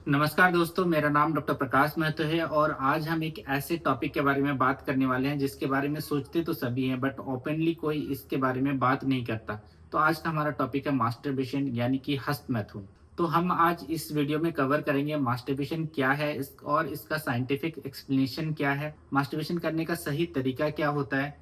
नमस्कार दोस्तों, मेरा नाम डॉक्टर प्रकाश महतो है और आज हम एक ऐसे टॉपिक के बारे में बात करने वाले हैं जिसके बारे में सोचते तो सभी हैं बट ओपनली कोई इसके बारे में बात नहीं करता। तो आज का हमारा टॉपिक है मास्टरबेशन यानी कि हस्त मैथुन। तो हम आज इस वीडियो में कवर करेंगे मास्टरबेशन क्या है और इसका साइंटिफिक एक्सप्लेनेशन क्या है, मास्टरबेशन करने का सही तरीका क्या होता है,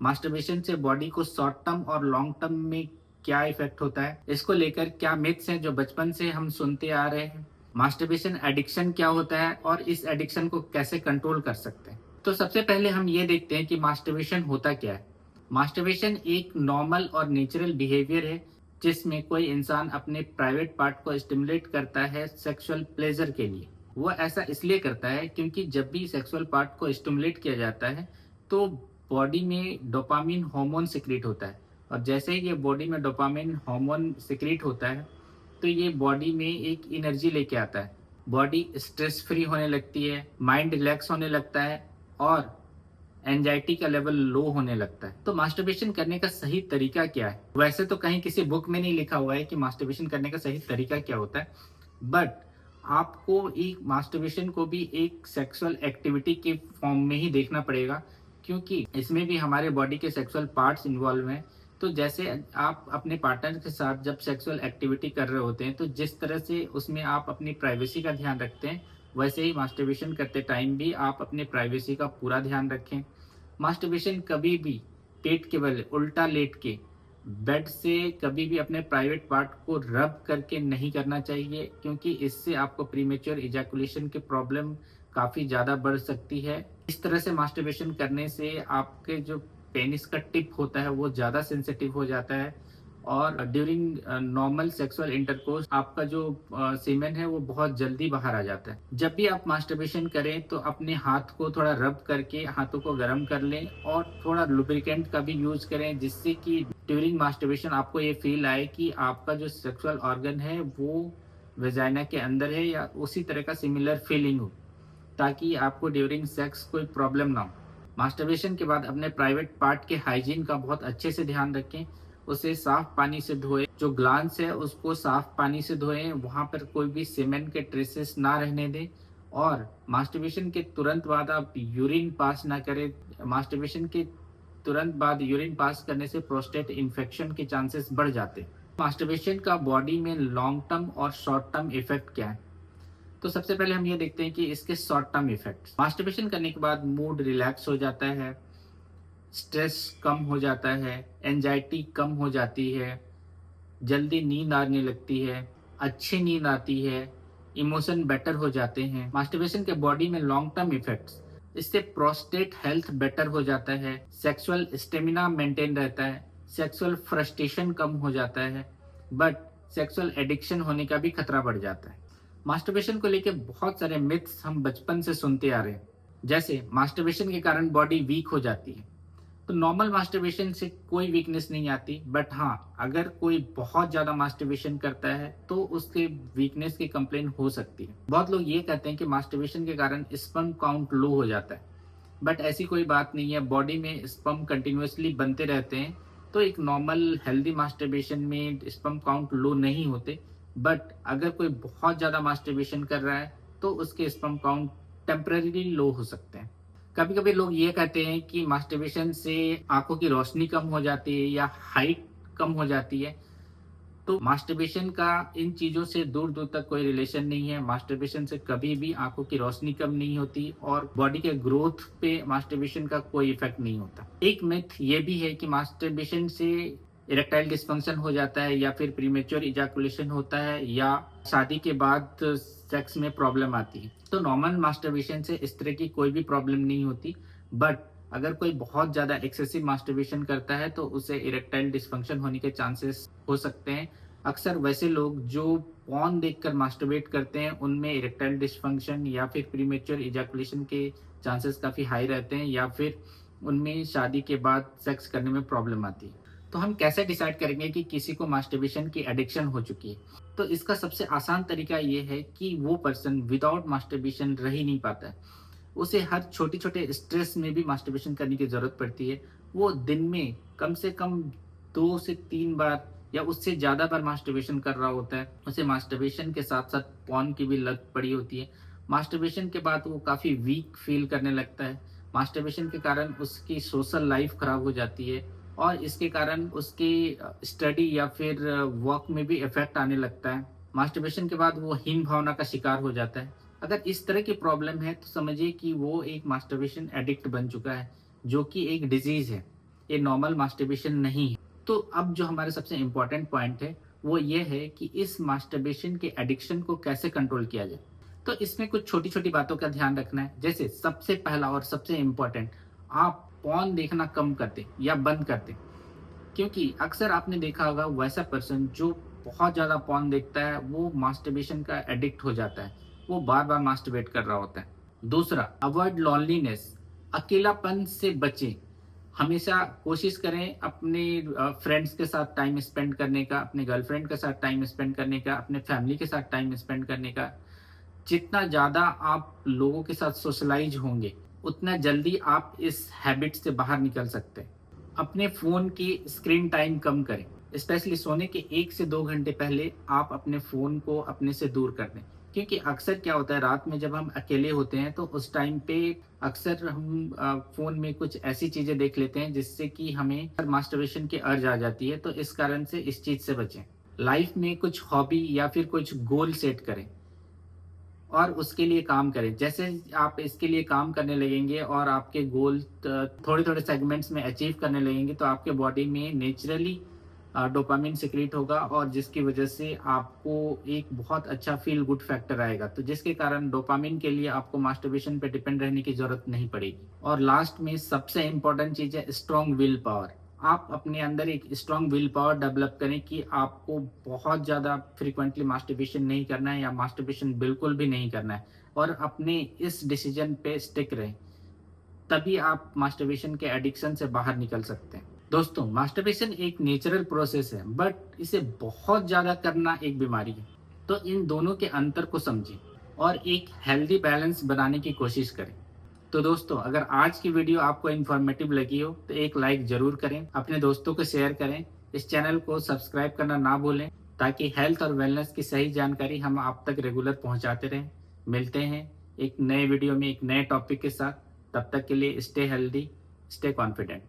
मास्टरबेशन से बॉडी को शॉर्ट टर्म और लॉन्ग टर्म में क्या इफेक्ट होता है, इसको लेकर क्या मिथ्स हैं जो बचपन से हम सुनते आ रहे हैं, मास्टरबेशन एडिक्शन क्या होता है और इस एडिक्शन को कैसे कंट्रोल कर सकते हैं। तो सबसे पहले हम ये देखते हैं कि मास्टरबेशन होता क्या है। मास्टरबेशन एक नॉर्मल और नेचुरल बिहेवियर है जिसमें कोई इंसान अपने प्राइवेट पार्ट को स्टिमुलेट करता है सेक्सुअल प्लेजर के लिए। वो ऐसा इसलिए करता है क्योंकि जब भी सेक्सुअल पार्ट को स्टिमुलेट किया जाता है तो बॉडी में डोपामिन हार्मोन सिक्रीट होता है, और जैसे ही ये बॉडी में डोपामिन हार्मोन सिक्रीट होता है तो ये बॉडी में एक एनर्जी लेके आता है। बॉडी स्ट्रेस फ्री होने लगती है, माइंड रिलैक्स होने लगता है और एंजाइटी का लेवल लो होने लगता है। तो मास्टरबेशन करने का सही तरीका क्या है? वैसे तो कहीं किसी बुक में नहीं लिखा हुआ है कि मास्टरबेशन करने का सही तरीका क्या होता है, बट आपको एक मास्टरबेशन को भी एक सेक्सुअल एक्टिविटी के फॉर्म में ही देखना पड़ेगा, क्योंकि इसमें भी हमारे बॉडी के सेक्सुअल पार्ट्स इन्वॉल्व हैं। तो जैसे आप अपने पार्टनर के साथ जब सेक्सुअल एक्टिविटी कर रहे होते हैं तो जिस तरह से उसमें आप अपनी प्राइवेसी का ध्यान रखते हैं, वैसे ही मास्टरबेशन करते टाइम भी आप अपने प्राइवेसी का पूरा ध्यान रखें। मास्टरबेशन कभी भी पेट के बल उल्टा लेट के बेड से कभी भी अपने प्राइवेट पार्ट को रब करके नहीं करना चाहिए, क्योंकि इससे आपको प्रीमेच्योर इजैकुलेशन की प्रॉब्लम काफ़ी ज़्यादा बढ़ सकती है। इस तरह से मास्टरबेशन करने से आपके जो पेनिस का टिप होता है वो ज़्यादा सेंसिटिव हो जाता है, और ड्यूरिंग नॉर्मल सेक्सुअल इंटरकोर्स आपका जो सीमेन है वो बहुत जल्दी बाहर आ जाता है। जब भी आप मास्टरबेशन करें तो अपने हाथ को थोड़ा रब करके हाथों को गर्म कर लें और थोड़ा लुब्रिकेंट का भी यूज करें, जिससे कि ड्यूरिंग मास्टरबेशन आपको ये फील आए कि आपका जो सेक्सुअल ऑर्गन है वो वेजाइना के अंदर है या उसी तरह का सिमिलर फीलिंग हो, ताकि आपको ड्यूरिंग सेक्स कोई प्रॉब्लम ना हो। मास्टरबेशन के बाद अपने प्राइवेट पार्ट के हाइजीन का बहुत अच्छे से ध्यान रखें। उसे साफ पानी से धोएं, जो ग्लांस है उसको साफ पानी से धोएं, वहां पर कोई भी सीमेंट के ट्रेसेस ना रहने दें, और मास्टरबेशन के तुरंत बाद आप यूरिन पास ना करें। मास्टरबेशन के तुरंत बाद यूरिन पास करने से प्रोस्टेट इन्फेक्शन के चांसेस बढ़ जाते हैं। मास्टरबेशन का बॉडी में लॉन्ग टर्म और शॉर्ट टर्म इफेक्ट क्या है? तो सबसे पहले हम ये देखते हैं कि इसके शॉर्ट टर्म इफेक्ट्स। मास्टरबेशन करने के बाद मूड रिलैक्स हो जाता है, स्ट्रेस कम हो जाता है, एंजाइटी कम हो जाती है, जल्दी नींद आने लगती है, अच्छी नींद आती है, इमोशन बेटर हो जाते हैं। मास्टरबेशन के बॉडी में लॉन्ग टर्म इफेक्ट्स, इससे प्रोस्टेट हेल्थ बेटर हो जाता है, सेक्सुअल स्टेमिना मेंटेन रहता है, सेक्सुअल फ्रस्ट्रेशन कम हो जाता है, बट सेक्सुअल एडिक्शन होने का भी खतरा बढ़ जाता है। मास्टरबेशन को लेकर बहुत सारे मिथ्स हम बचपन से सुनते आ रहे हैं, जैसे मास्टरबेशन के कारण बॉडी वीक हो जाती है। तो नॉर्मल मास्टरबेशन से कोई वीकनेस नहीं आती, बट हाँ, अगर कोई बहुत ज्यादा मास्टरबेशन करता है तो उसके वीकनेस की कंप्लेन हो सकती है। बहुत लोग ये कहते हैं कि मास्टरबेशन के कारण स्पर्म काउंट लो हो जाता है, बट ऐसी कोई बात नहीं है। बॉडी में स्पर्म कंटिन्यूअसली बनते रहते हैं, तो एक नॉर्मल हेल्दी मास्टरबेशन में स्पर्म काउंट लो नहीं होते, बट अगर कोई बहुत ज्यादा मास्टरबेशन कर रहा है तो उसके स्पर्म काउंट टेम्परेरी लो हो सकते हैं। कभी कभी लोग ये कहते हैं कि मास्टरबेशन से आंखों की रोशनी कम हो जाती है या हाइट कम हो जाती है। तो मास्टरबेशन का इन चीजों से दूर दूर तक कोई रिलेशन नहीं है। मास्टरबेशन से कभी भी आंखों की रोशनी कम नहीं होती और बॉडी के ग्रोथ पे मास्टरबेशन का कोई इफेक्ट नहीं होता। एक मिथ ये भी है कि मास्टरबेशन से इरेक्टाइल डिस्फंक्शन हो जाता है या फिर प्रीमेच्योर इजैकुलेशन होता है या शादी के बाद सेक्स में प्रॉब्लम आती है। तो नॉर्मल मास्टरबेशन से इस तरह की कोई भी प्रॉब्लम नहीं होती, बट अगर कोई बहुत ज्यादा एक्सेसिव मास्टरबेशन करता है तो उसे इरेक्टाइल डिस्फंक्शन होने के चांसेस हो सकते हैं। अक्सर वैसे लोग जो पॉर्न देखकर मास्टरबेट करते हैं उनमें इरेक्टाइल डिस्फंक्शन या फिर प्रीमेच्योर इजैकुलेशन के चांसेस काफी हाई रहते हैं, या फिर उनमें शादी के बाद सेक्स करने में प्रॉब्लम आती है। तो हम कैसे डिसाइड करेंगे कि किसी को मास्टरबेशन की एडिक्शन हो चुकी है? तो इसका सबसे आसान तरीका ये है कि वो पर्सन विदाउट मास्टरबेशन रह ही नहीं पाता है। उसे हर छोटे छोटे स्ट्रेस में भी मास्टरबेशन करने की जरूरत पड़ती है। वो दिन में कम से कम 2 से 3 बार या उससे ज़्यादा बार मास्टरबेशन कर रहा होता है, उसे मास्टरबेशन के साथ साथ पॉर्न की भी लत पड़ी होती है। मास्टरबेशन के बाद वो काफ़ी वीक फील करने लगता है। मास्टरबेशन के कारण उसकी सोशल लाइफ खराब हो जाती है और इसके कारण उसकी स्टडी या फिर वर्क में भी इफेक्ट आने लगता है। मास्टरबेशन के बाद वो हीन भावना का शिकार हो जाता है। अगर इस तरह की प्रॉब्लम है तो समझिए कि वो एक मास्टरबेशन एडिक्ट बन चुका है, जो कि एक डिजीज है। ये नॉर्मल मास्टरबेशन नहीं है। तो अब जो हमारे सबसे इम्पोर्टेंट पॉइंट है वो ये है कि इस मास्टरबेशन के एडिक्शन को कैसे कंट्रोल किया जाए। तो इसमें कुछ छोटी छोटी बातों का ध्यान रखना है। जैसे सबसे पहला और सबसे इम्पोर्टेंट, आप पॉर्न देखना कम कर दें या बंद कर दें। क्योंकि अक्सर आपने देखा होगा वैसा पर्सन जो बहुत ज़्यादा पॉर्न देखता है वो मास्टरबेशन का एडिक्ट हो जाता है। वो बार बार मास्टरबेट कर रहा होता है। दूसरा, अवॉइड लॉनलीनेस, अकेलापन से बचें। हमेशा कोशिश करें अपने फ्रेंड्स के साथ टाइम स्पेंड करने का, अपने गर्लफ्रेंड के साथ टाइम स्पेंड करने का, अपने फैमिली के साथ टाइम स्पेंड करने का। जितना ज़्यादा आप लोगों के साथ सोशलाइज होंगे, उतना जल्दी आप इस हैबिट से बाहर निकल सकते हैं। अपने फ़ोन की स्क्रीन टाइम कम करें। स्पेशली सोने के 1 से 2 घंटे पहले आप अपने फ़ोन को अपने से दूर कर दें। क्योंकि अक्सर क्या होता है, रात में जब हम अकेले होते हैं तो उस टाइम पे अक्सर हम फ़ोन में कुछ ऐसी चीज़ें देख लेते हैं जिससे कि हमें मास्टरबेशन की अर्ज आ जाती है। तो इस कारण से इस चीज़ से बचें। लाइफ़ में कुछ हॉबी या फिर कुछ गोल सेट करें और उसके लिए काम करें। जैसे आप इसके लिए काम करने लगेंगे और आपके गोल थोड़े-थोड़े सेगमेंट्स में अचीव करने लगेंगे तो आपके बॉडी में नेचुरली डोपामाइन सीक्रेट होगा और जिसकी वजह से आपको एक बहुत अच्छा फ़ील गुड फैक्टर आएगा। तो जिसके कारण डोपामाइन के लिए आपको मास्टरबेशन पे डिपेंड रहने की ज़रूरत नहीं पड़ेगी। और लास्ट में सबसे इम्पोर्टेंट चीज़ है स्ट्रॉन्ग विल पावर। आप अपने अंदर एक स्ट्रॉन्ग विल पावर डेवलप करें कि आपको बहुत ज़्यादा फ्रीक्वेंटली मास्टरबेशन नहीं करना है या मास्टरबेशन बिल्कुल भी नहीं करना है और अपने इस डिसीजन पे स्टिक रहें। तभी आप मास्टरबेशन के एडिक्शन से बाहर निकल सकते हैं। दोस्तों, मास्टरबेशन एक नेचुरल प्रोसेस है बट इसे बहुत ज़्यादा करना एक बीमारी है। तो इन दोनों के अंतर को समझें और एक हेल्दी बैलेंस बनाने की कोशिश करें। तो दोस्तों, अगर आज की वीडियो आपको इन्फॉर्मेटिव लगी हो तो एक लाइक ज़रूर करें, अपने दोस्तों को शेयर करें, इस चैनल को सब्सक्राइब करना ना भूलें ताकि हेल्थ और वेलनेस की सही जानकारी हम आप तक रेगुलर पहुंचाते रहें। मिलते हैं एक नए वीडियो में एक नए टॉपिक के साथ। तब तक के लिए स्टे हेल्दी, स्टे कॉन्फिडेंट।